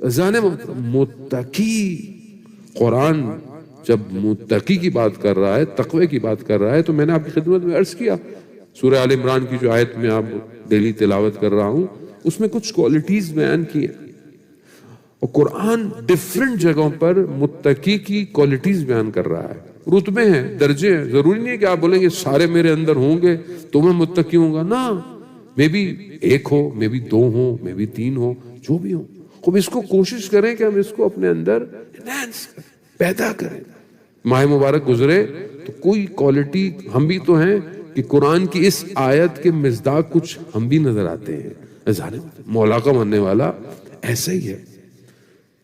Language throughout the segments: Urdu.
عزیزان محترم، متقی، قرآن جب متقی کی بات کر رہا ہے، تقوی کی بات کر رہا ہے، تو میں نے آپ کی خدمت میں عرض کیا سورہ آل عمران کی جو آیت میں آپ ڈیلی تلاوت کر رہا ہوں، اس میں کچھ کوالٹیز بیان کی ہیں، اور قرآن ڈیفرنٹ جگہوں پر متقی کی کوالٹیز بیان کر رہا ہے، رتبے ہیں، درجے ہیں. ضروری نہیں ہے کہ آپ بولیں گے سارے میرے اندر ہوں گے تو میں متقی ہوں گا. نا، میں بھی ایک ہو، میں بھی دو ہوں، میں بھی تین ہوں، جو بھی ہوں. خوب اس کو کوشش کریں کہ ہم اس کو اپنے اندر انہینس کریں، پیدا کریں. ماہ مبارک گزرے تو کوئی کوالٹی ہم بھی تو ہیں کہ قرآن کی اس آیت کے مصداق کچھ ہم بھی نظر آتے ہیں. مولا کا ماننے والا ایسا ہی ہے.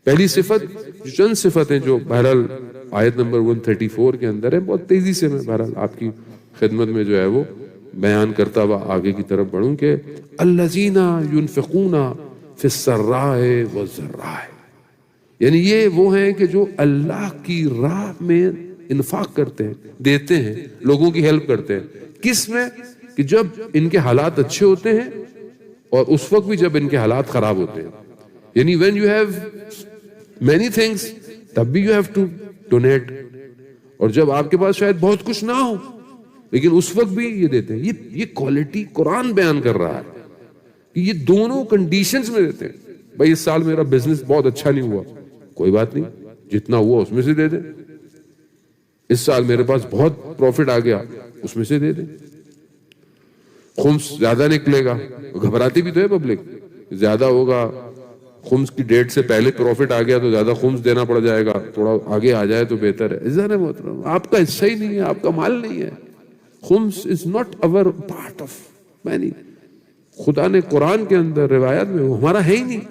پہلی صفت، چند صفتیں جو بہرحال آیت نمبر 134 کے اندر ہے، بہت تیزی سے میں بہرحال آپ کی خدمت میں جو ہے وہ بیان کرتا ہوا آگے کی طرف بڑھوں کہ الذین ينفقون فی السراء والضراء، یعنی یہ وہ ہیں کہ جو اللہ کی راہ میں انفاق کرتے ہیں، دیتے ہیں، لوگوں کی ہیلپ کرتے ہیں. کس میں؟ کہ جب ان کے حالات اچھے ہوتے ہیں اور اس وقت بھی جب ان کے حالات خراب ہوتے ہیں. یعنی when you have many things تب بھی you have to donate، اور جب آپ کے پاس شاید بہت کچھ نہ ہو لیکن اس وقت بھی یہ دیتے ہیں. یہ کوالٹی قرآن بیان کر رہا ہے کہ یہ دونوں کنڈیشنز میں دیتے ہیں. بھائی اس سال میرا بزنس بہت اچھا نہیں ہوا، کوئی بات نہیں، جتنا ہوا اس میں سے دے دیں. اس سال میرے پاس بہت پروفٹ آ گیا، اس میں سے دے دیں. خمس زیادہ نکلے گا، گھبراتی بھی تو ہے پبلک، زیادہ ہوگا، خمس کی ڈیٹ سے پہلے پروفٹ آ گیا تو زیادہ خمس دینا پڑ جائے گا، تھوڑا آگے آ جائے تو بہتر ہے. عزیزان محترم، آپ کا حصہ ہی نہیں ہے، آپ کا مال نہیں ہے. خمس از ناٹ اور پارٹ آف مینی. خدا نے قرآن کے اندر روایات میں وہ ہمارا ہے ہی نہیں.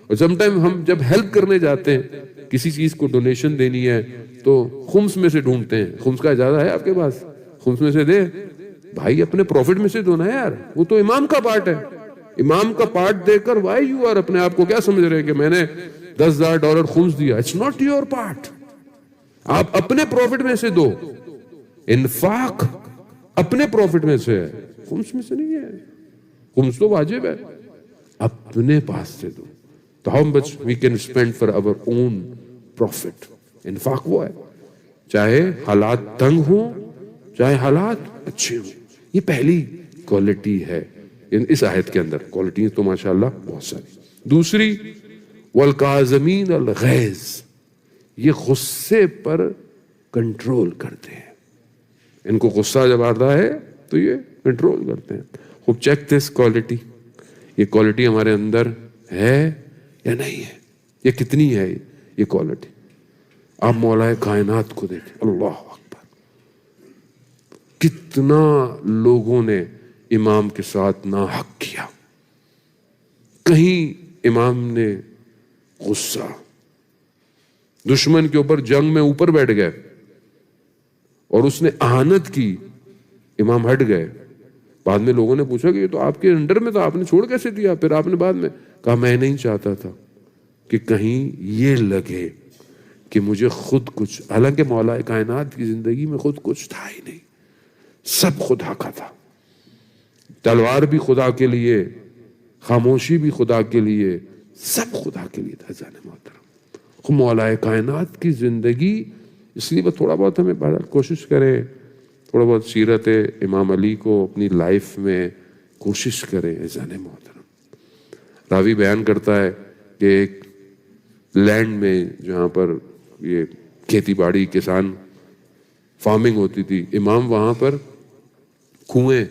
اور سم ٹائم ہم جب ہیلپ کرنے جاتے ہیں، کسی چیز کو ڈونیشن دینی ہے تو خمس میں سے ڈھونڈتے ہیں. خمس کا اجازہ ہے آپ کے پاس؟ خمس میں سے دے بھائی، اپنے پروفٹ میں سے دو نا یار، وہ تو امام کا پارٹ ہے. امام کا پارٹ دے کر وائی یو آر اپنے آپ کو کیا سمجھ رہے ہیں کہ میں نے $10,000 خمس دیا؟ It's not your part. آپ اپنے پروفٹ میں سے دو. انفاق اپنے پروفٹ میں سے ہے، خمس میں سے نہیں ہے. خمس تو واجب ہے، اپنے پاس سے دو. تو how much we can spend for our own profit. انفاق وہ ہے، چاہے حالات تنگ ہوں چاہے حالات اچھے ہوں. یہ پہلی کوالٹی ہے اس آیت کے اندر. کوالٹیز تو ماشاءاللہ بہت ساری. دوسری، والکاظمین الغیظ، یہ غصے پر کنٹرول کرتے ہیں. ان کو غصہ جب آتا ہے تو یہ کنٹرول کرتے ہیں. خوب چیک دس کوالٹی، یہ کوالٹی ہمارے اندر ہے یا نہیں ہے، یہ کتنی ہے یہ کوالٹی. آپ مولا کائنات کو دیکھیں، اللہ اکبر، کتنا لوگوں نے امام کے ساتھ ناحق کیا. کہیں امام نے غصہ، دشمن کے اوپر جنگ میں اوپر بیٹھ گئے اور اس نے اہانت کی، امام ہٹ گئے. بعد میں لوگوں نے پوچھا کہ یہ تو آپ کے انڈر میں تھا، آپ نے چھوڑ کیسے دیا؟ پھر آپ نے بعد میں کہا میں نہیں چاہتا تھا کہ کہیں یہ لگے کہ مجھے خود کچھ، حالانکہ مولا کائنات کی زندگی میں خود کچھ تھا ہی نہیں، سب خدا کا تھا. تلوار بھی خدا کے لیے، خاموشی بھی خدا کے لیے، سب خدا کے لیے تھا. جانے محترم، مولا کائنات کی زندگی، اس لیے بس تھوڑا بہت ہمیں کوشش کریں، تھوڑا بہت سیرت امام علی کو اپنی لائف میں کوشش کریں. جانے محترم، راوی بیان کرتا ہے کہ ایک لینڈ میں جہاں پر یہ کھیتی باڑی، کسان، فارمنگ ہوتی تھی، امام وہاں پر کنویں،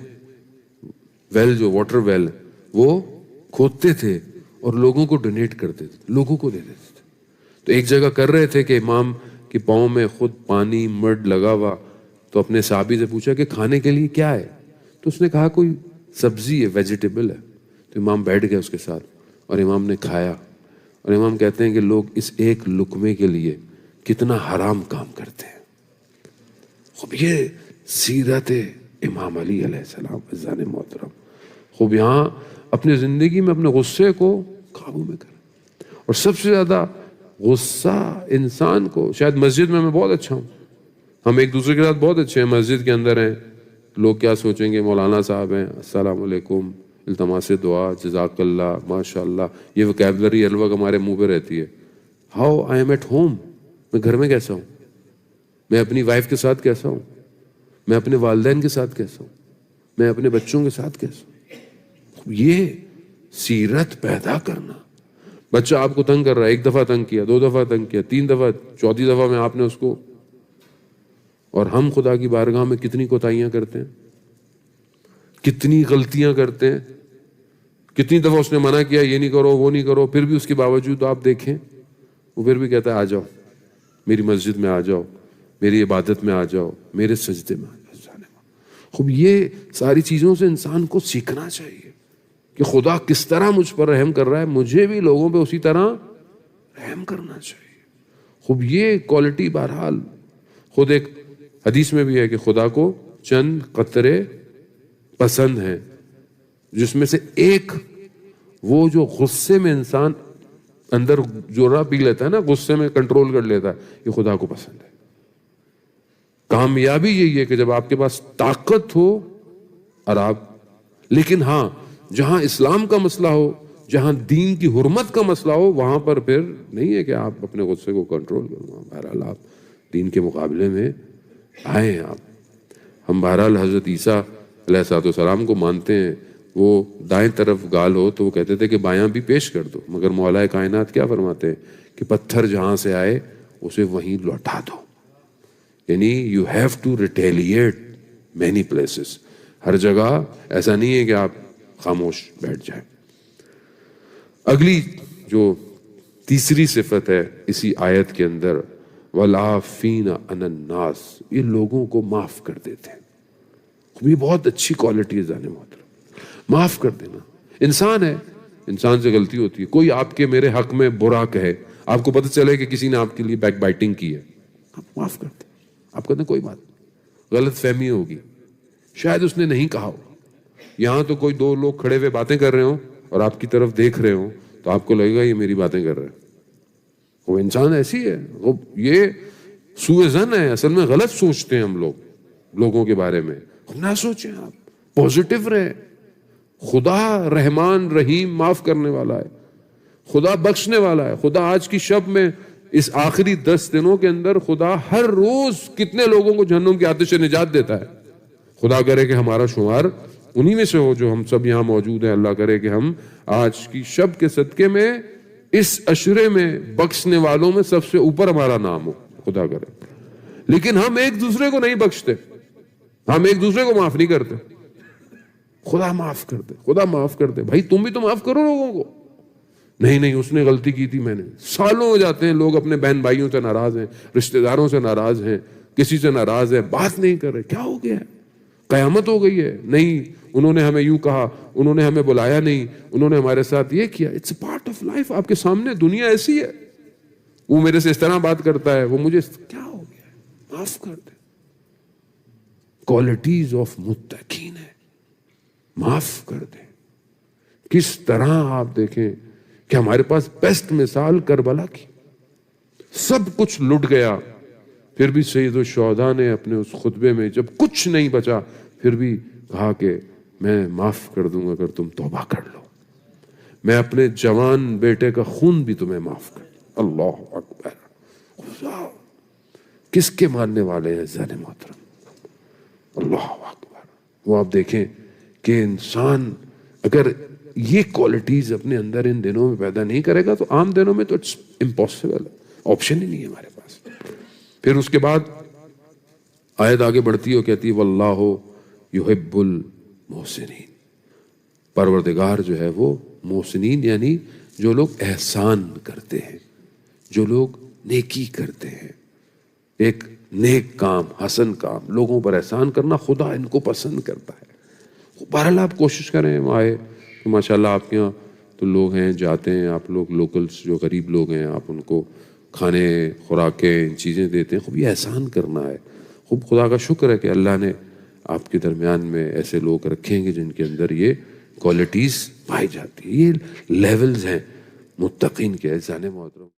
ویل، جو واٹر ویل، وہ کھودتے تھے اور لوگوں کو ڈونیٹ کرتے تھے، لوگوں کو دے دیتے تھے. تو ایک جگہ کر رہے تھے کہ امام کے پاؤں میں خود پانی مڈ لگا ہوا، تو اپنے صحابی سے پوچھا کہ کھانے کے لیے کیا ہے؟ تو اس نے کہا کوئی سبزی ہے، ویجیٹیبل ہے. تو امام بیٹھ گئے اس کے ساتھ اور امام نے کھایا. اور امام کہتے ہیں کہ لوگ اس ایک لقمے کے لیے کتنا حرام کام کرتے ہیں. خوب یہ سیرت امام علی علیہ السلام. عزیزان محترم، خوب یہاں اپنی زندگی میں اپنے غصے کو قابو میں کریں. اور سب سے زیادہ غصہ انسان کو، شاید مسجد میں بہت اچھا ہوں، ہم ایک دوسرے کے ساتھ بہت اچھے ہیں، مسجد کے اندر ہیں، لوگ کیا سوچیں گے، مولانا صاحب ہیں، السلام علیکم، التماس دعا، جزاک اللہ، ماشاء اللہ، یہ وکیبلری ہر وقت ہمارے منہ پہ رہتی ہے. How I am at home, میں گھر میں کیسا ہوں، میں اپنی وائف کے ساتھ کیسا ہوں، میں اپنے والدین کے ساتھ کیسا ہوں، میں اپنے بچوں کے ساتھ کیسا ہوں. یہ سیرت پیدا کرنا. بچہ آپ کو تنگ کر رہا ہے، ایک دفعہ تنگ کیا، 2 دفعہ تنگ کیا، 3 دفعہ، 4تھی دفعہ میں آپ نے اس کو. اور ہم خدا کی بارگاہ میں کتنی کوتاہیاں کرتے ہیں، کتنی غلطیاں کرتے ہیں. کتنی دفعہ اس نے منع کیا یہ نہیں کرو وہ نہیں کرو، پھر بھی اس کے باوجود آپ دیکھیں وہ پھر بھی کہتا ہے آ جاؤ میری مسجد میں، آ جاؤ میری عبادت میں، آ جاؤ میرے سجدے میں آ جاؤ. خوب یہ ساری چیزوں سے انسان کو سیکھنا چاہیے کہ خدا کس طرح مجھ پر رحم کر رہا ہے، مجھے بھی لوگوں پہ اسی طرح رحم کرنا چاہیے. خوب یہ کوالٹی بہرحال خود ایک حدیث میں بھی ہے کہ خدا کو چند قطرے پسند ہیں، جس میں سے ایک وہ جو غصے میں انسان اندر جورا پی لیتا ہے نا، غصے میں کنٹرول کر لیتا ہے، یہ خدا کو پسند ہے. کامیابی یہی ہے کہ جب آپ کے پاس طاقت ہو اور آپ، لیکن ہاں جہاں اسلام کا مسئلہ ہو، جہاں دین کی حرمت کا مسئلہ ہو، وہاں پر پھر نہیں ہے کہ آپ اپنے غصے کو کنٹرول کرو. بہرحال آپ دین کے مقابلے میں آئے ہیں. ہم بہرحال حضرت عیسیٰ علیہ السلام کو مانتے ہیں. وہ دائیں طرف گال ہو تو وہ کہتے تھے کہ بایاں بھی پیش کر دو، مگر مولا کائنات کیا فرماتے ہیں کہ پتھر جہاں سے آئے اسے وہیں لوٹا دو. یعنی you have to retaliate many places. ہر جگہ ایسا نہیں ہے کہ آپ خاموش بیٹھ جائیں. اگلی جو تیسری صفت ہے اسی آیت کے اندر، وَالْعَافِينَ عَنِ النَّاسِ، یہ لوگوں کو معاف کر دیتے ہیں. یہ بہت اچھی کوالٹی ہے جانے محترم، معاف کر دینا. انسان ہے، انسان سے غلطی ہوتی ہے. کوئی آپ کے میرے حق میں برا کہے، آپ کو پتہ چلے کہ کسی نے آپ کے لیے بیک بائٹنگ کی ہے، آپ معاف کرتے ہیں. آپ کہتے ہیں کوئی بات، غلط فہمی ہوگی، شاید اس نے نہیں کہا ہو. یہاں تو کوئی 2 لوگ کھڑے ہوئے باتیں کر رہے ہوں اور آپ کی طرف دیکھ رہے ہوں تو آپ کو لگے گا یہ میری باتیں کر رہے ہیں. وہ انسان ایسی ہے، وہ یہ سوء ظن ہے. اصل میں غلط سوچتے ہیں ہم لوگ لوگوں کے بارے میں. نہ سوچیں، آپ پوزیٹو رہیں. خدا رحمان رحیم معاف کرنے والا ہے، خدا بخشنے والا ہے. خدا آج کی شب میں اس آخری 10 دنوں کے اندر خدا ہر روز کتنے لوگوں کو جہنم کی آتش سے نجات دیتا ہے. خدا کرے کہ ہمارا شمار انہی میں سے ہو جو ہم سب یہاں موجود ہیں. اللہ کرے کہ ہم آج کی شب کے صدقے میں اس عشرے میں بخشنے والوں میں سب سے اوپر ہمارا نام ہو، خدا کرے. لیکن ہم ایک دوسرے کو نہیں بخشتے، ہم ایک دوسرے کو معاف نہیں کرتے. خدا معاف کر دے، خدا معاف کر دے. بھائی تم بھی تو معاف کرو لوگوں کو. نہیں اس نے غلطی کی تھی میں نے. سالوں ہو جاتے ہیں لوگ اپنے بہن بھائیوں سے ناراض ہیں، رشتہ داروں سے ناراض ہیں، کسی سے ناراض ہے، بات نہیں کر رہے. کیا ہو گیا ہے؟ قیامت ہو گئی ہے؟ نہیں، انہوں نے ہمیں یوں کہا، انہوں نے ہمیں بلایا نہیں، انہوں نے ہمارے ساتھ یہ کیا. It's a part of life. آپ کے سامنے دنیا ایسی ہے. وہ میرے سے اس طرح بات کرتا ہے، وہ مجھے کیا ہو گیا ہے؟ معاف کر دے. کوالٹیز آف متقین ہے، معاف کر دے. کس طرح آپ دیکھیں کہ ہمارے پاس بیسٹ مثال کربلا کی. سب کچھ لٹ گیا، پھر بھی سید الشہداء نے اپنے اس خطبے میں جب کچھ نہیں بچا پھر بھی کہا کہ میں معاف کر دوں گا اگر تم توبہ کر لو. میں اپنے جوان بیٹے کا خون بھی تمہیں معاف کر دوں. اللہ اکبر. کس کے ماننے والے ہیں زین محترم؟ اللہ اکبر. وہ آپ دیکھیں کہ انسان اگر یہ کوالٹیز اپنے اندر ان دنوں میں پیدا نہیں کرے گا تو عام دنوں میں تو اٹس امپاسبل، آپشن ہی نہیں ہے ہمارے پاس. پھر اس کے بعد آیت آگے بڑھتی ہے اور کہتی ہے واللہ یحب المحسنین. پروردگار جو ہے وہ محسنین یعنی جو لوگ احسان کرتے ہیں، جو لوگ نیکی کرتے ہیں، ایک نیک کام، حسن کام، لوگوں پر احسان کرنا خدا ان کو پسند کرتا ہے. بہرحال آپ کوشش کریں آئے کہ ماشاءاللہ آپ کے یہاں تو لوگ ہیں جاتے ہیں، آپ لوگ لوکلز جو غریب لوگ ہیں آپ ان کو کھانے خوراکیں چیزیں دیتے ہیں. خوب یہ احسان کرنا ہے. خوب خدا کا شکر ہے کہ اللہ نے آپ کے درمیان میں ایسے لوگ رکھیں گے جن کے اندر یہ کوالٹیز پائی جاتی ہیں. یہ لیولز ہیں متقین کے. جانے محترم